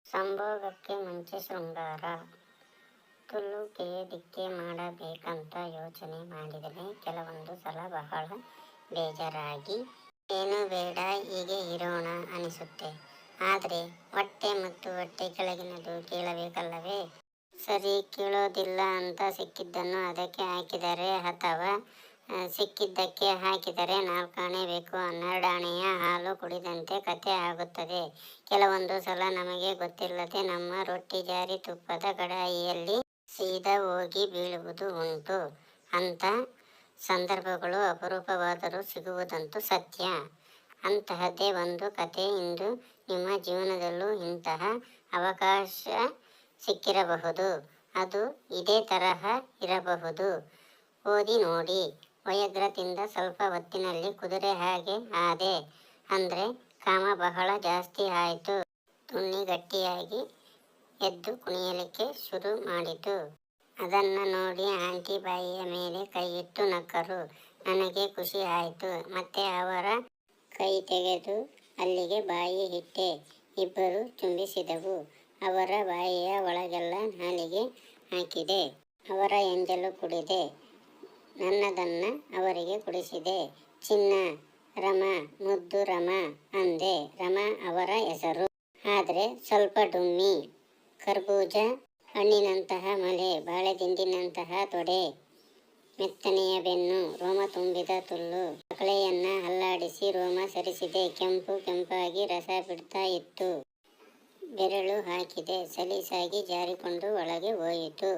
ಸಂಭೋಗಕ್ಕೆ ಮುಂಚೆ ಶೃಂಗಾರ. ತುಳುಗೆ ದಿಕ್ಕೆ ಮಾಡಬೇಕಂತ ಯೋಚನೆ ಮಾಡಿದರೆ ಕೆಲವೊಂದು ಸಲ ಬಹಳ ಬೇಜಾರಾಗಿ ಏನೂ ಬೇಡ ಹೀಗೆ ಇರೋಣ ಅನಿಸುತ್ತೆ. ಆದರೆ ಹೊಟ್ಟೆ ಮತ್ತು ಹೊಟ್ಟೆ ಕೆಳಗಿನದು ಕೇಳಬೇಕಲ್ಲವೇ? ಸರಿ ಕೇಳೋದಿಲ್ಲ ಅಂತ ಸಿಕ್ಕಿದ್ದನ್ನು ಅದಕ್ಕೆ ಹಾಕಿದರೆ ಅಥವಾ ಸಿಕ್ಕಿದ್ದಕ್ಕೆ ಹಾಕಿದರೆ 4 ಆಣೆ ಬೇಕು 12 ಆಣೆಯ ಹಾಲು ಕುಡಿದಂತೆ ಕತೆ ಆಗುತ್ತದೆ. ಕೆಲವೊಂದು ಸಲ ನಮಗೆ ಗೊತ್ತಿಲ್ಲದೆ ನಮ್ಮ ರೊಟ್ಟಿ ಜಾರಿ ತುಪ್ಪದ ಕಡಾಯಿಯಲ್ಲಿ ಸೀದಾ ಹೋಗಿ ಬೀಳುವುದು ಉಂಟು. ಅಂಥ ಸಂದರ್ಭಗಳು ಅಪರೂಪವಾದರೂ ಸಿಗುವುದಂತೂ ಸತ್ಯ. ಅಂತಹದ್ದೇ ಒಂದು ಕತೆ ಇಂದು ನಿಮ್ಮ ಜೀವನದಲ್ಲೂ ಇಂತಹ ಅವಕಾಶ ಸಿಕ್ಕಿರಬಹುದು. ಅದು ಇದೇ ತರಹ ಇರಬಹುದು. ಓದಿ ನೋಡಿ. ವಯಾಗ್ರ ತಿಂದ ಸ್ವಲ್ಪ ಹೊತ್ತಿನಲ್ಲಿ ಕುದುರೆ ಹಾಗೆ ಆದೆ. ಅಂದ್ರೆ ಕಾಮ ಬಹಳ ಜಾಸ್ತಿ ಆಯ್ತು. ತುಣ್ಣಿ ಗಟ್ಟಿಯಾಗಿ ಎದ್ದು ಕುಣಿಯಲಿಕ್ಕೆ ಶುರು ಮಾಡಿತು. ಅದನ್ನ ನೋಡಿ ಆಂಟಿ ಬಾಯಿಯ ಮೇಲೆ ಕೈಯಿಟ್ಟು ನಕ್ಕರು. ನನಗೆ ಖುಷಿ ಆಯ್ತು. ಮತ್ತೆ ಅವರ ಕೈ ತೆಗೆದು ಅಲ್ಲಿಗೆ ಬಾಯಿ ಇಟ್ಟೆ. ಇಬ್ಬರು ಚುಂಬಿಸಿದೆವು. ಅವರ ಬಾಯಿಯ ಒಳಗೆಲ್ಲ ನಾಲಿಗೆ ಹಾಕಿದೆ. ಅವರ ಎಂಜಲು ಕುಡಿದೆ. ನನ್ನದನ್ನ ಅವರಿಗೆ ಕುಡಿಸಿದೆ. ಚಿನ್ನ, ರಮಾ, ಮುದ್ದು ರಮಾ ಅಂದೆ. ರಮಾ ಅವರ ಹೆಸರು. ಆದ್ರೆ ಸ್ವಲ್ಪ ಡುಮ್ಮಿ. ಕರ್ಬೂಜ ಹಣ್ಣಿನಂತಹ ಮಲೆ, ಬಾಳೆದಿಂಡಿನಂತಹ ತೊಡೆ, ಮೆತ್ತನೆಯ ಬೆನ್ನು, ರೋಮ ತುಂಬಿದ ತುಲ್ಲು. ಬಕಳೆಯನ್ನ ಅಲ್ಲಾಡಿಸಿ ರೋಮ ಸರಿಸಿದೆ. ಕೆಂಪು ಕೆಂಪಾಗಿ ರಸ ಬಿಡ್ತಾ ಇತ್ತು. ಬೆರಳು ಹಾಕಿದೆ. ಸಲೀಸಾಗಿ ಜಾರಿಕೊಂಡು ಒಳಗೆ ಹೋಯಿತು.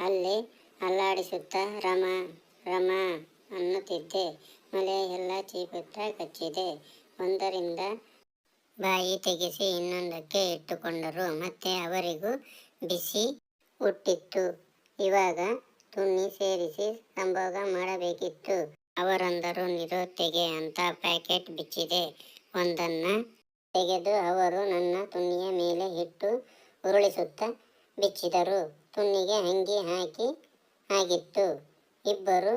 ಅಲ್ಲೇ ಅಲ್ಲಾಡಿಸುತ್ತಾ ರಮಾ ರಮಾ ಅನ್ನುತ್ತಿದ್ದೆ. ಮಲೆ ಎಲ್ಲ ಚೀಪುತ್ತಾ ಕಚ್ಚಿದೆ. ಒಂದರಿಂದ ಬಾಯಿ ತೆಗೆಸಿ ಇನ್ನೊಂದಕ್ಕೆ ಇಟ್ಟುಕೊಂಡರು. ಮತ್ತೆ ಅವರಿಗೂ ಬಿಸಿ ಹುಟ್ಟಿತ್ತು. ಇವಾಗ ತುಣ್ಣಿ ಸೇರಿಸಿ ಸಂಭೋಗ ಮಾಡಬೇಕಿತ್ತು. ಅವರಂದರು ನಿರೋತ್ತೆಗೆ ಅಂತ ಪ್ಯಾಕೆಟ್ ಬಿಚ್ಚಿದೆ. ಒಂದನ್ನ ತೆಗೆದು ಅವರು ನನ್ನ ತುಣ್ಣಿಯ ಮೇಲೆ ಇಟ್ಟು ಉರುಳಿಸುತ್ತಾ ಬಿಚ್ಚಿದರು. ತುಣ್ಣಿಗೆ ಅಂಗಿ ಹಾಕಿ ಆಗಿತ್ತು. ಇಬ್ಬರು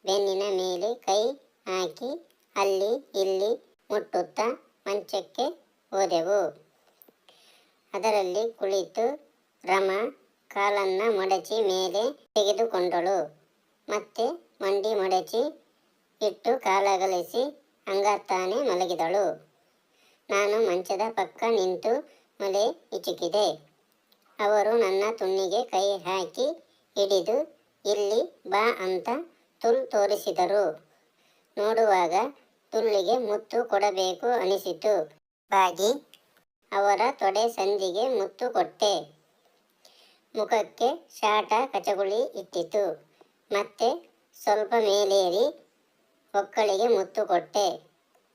ಬೆನ್ನಿನ ಮೇಲೆ ಕೈ ಹಾಕಿ ಅಲ್ಲಿ ಇಲ್ಲಿ ಮುಟ್ಟುತ್ತಾ ಮಂಚಕ್ಕೆ ಹೋದೆವು. ಅದರಲ್ಲಿ ಕುಳಿತು ರಮಾ ಕಾಲನ್ನ ಮಡಚಿ ಮೇಲೆ ತೆಗೆದುಕೊಂಡಳು. ಮತ್ತೆ ಮಂಡಿ ಮಡಚಿ ಇಟ್ಟು ಕಾಲಗಲಿಸಿ ಅಂಗಾತಾನೆ ಮಲಗಿದಳು. ನಾನು ಮಂಚದ ಪಕ್ಕ ನಿಂತು ಮೊಲೆ ಇಚುಕಿದೆ. ಅವರು ನನ್ನ ತುಣ್ಣಿಗೆ ಕೈ ಹಾಕಿ ಹಿಡಿದು ಇಲ್ಲಿ ಬಾ ಅಂತ ತುಲ್ ತೋರಿಸಿದರು. ನೋಡುವಾಗ ತುಲ್ಲಿಗೆ ಮುತ್ತು ಕೊಡಬೇಕು ಅನಿಸಿತು. ಬಾಗಿ ಅವರ ತೊಡೆ ಸಂದಿಗೆ ಮುತ್ತು ಕೊಟ್ಟೆ. ಮುಖಕ್ಕೆ ಶಾಟ ಕಚಗುಳಿ ಇಟ್ಟಿತು. ಮತ್ತೆ ಸ್ವಲ್ಪ ಮೇಲೇರಿ ಹೊಕ್ಕಳಿಗೆ ಮುತ್ತು ಕೊಟ್ಟೆ.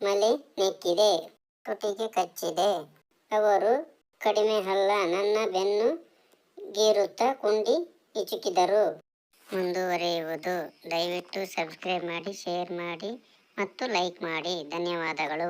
ಮಲೆ ನೆಕ್ಕಿದೆ. ತುಟಿಗೆ ಕಚ್ಚಿದೆ. ಅವರು ಕಡಿಮೆ ಅಲ್ಲ ನನ್ನ ಬೆನ್ನು ಗೀರುತ್ತಾ ಕುಂಡಿ ಇಚುಕಿದರು. ಮುಂದುವರಿಯುವುದು. ದಯವಿಟ್ಟು ಸಬ್ಸ್ಕ್ರೈಬ್ ಮಾಡಿ, ಶೇರ್ ಮಾಡಿ ಮತ್ತು ಲೈಕ್ ಮಾಡಿ. ಧನ್ಯವಾದಗಳು.